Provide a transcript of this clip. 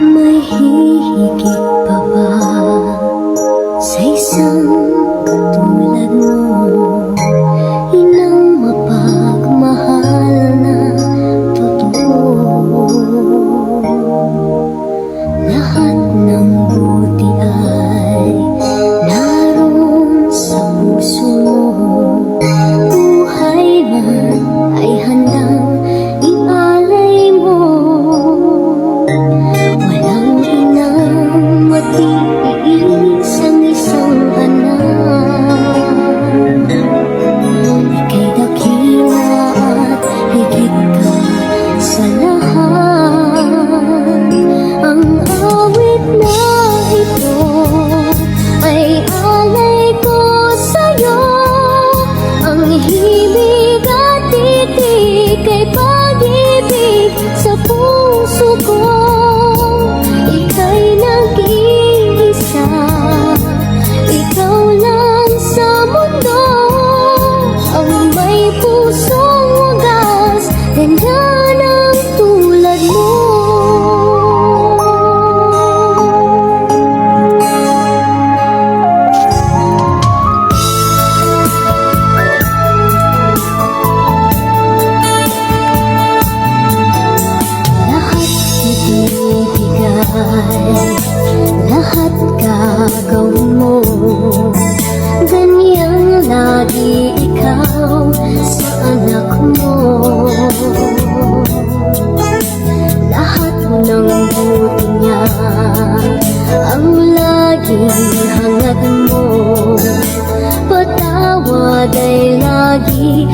May hihigit pa ba sa isang katulad mo? Inang mapagmahal na totoo. Lahat ng buti ay naroon sa puso mo. Buhay man ay handang ialay mo. Walang inang matiis ang isang anak. Ika'y dakila at higit ka sa lahat. Ang awit na ito ay alay ko sa'yo. Ang himig at titik ay pag-ibig sa puso ko. Ika'y nag-iisa, ikaw lang sa mundo. Ang may pusong wagas, ganda ng tulad mo. Lahat gagawin mo, ganyang lagi ikaw sa anak mo. Lahat ng buti niya ang laging hangad mo. Patawad ay lagi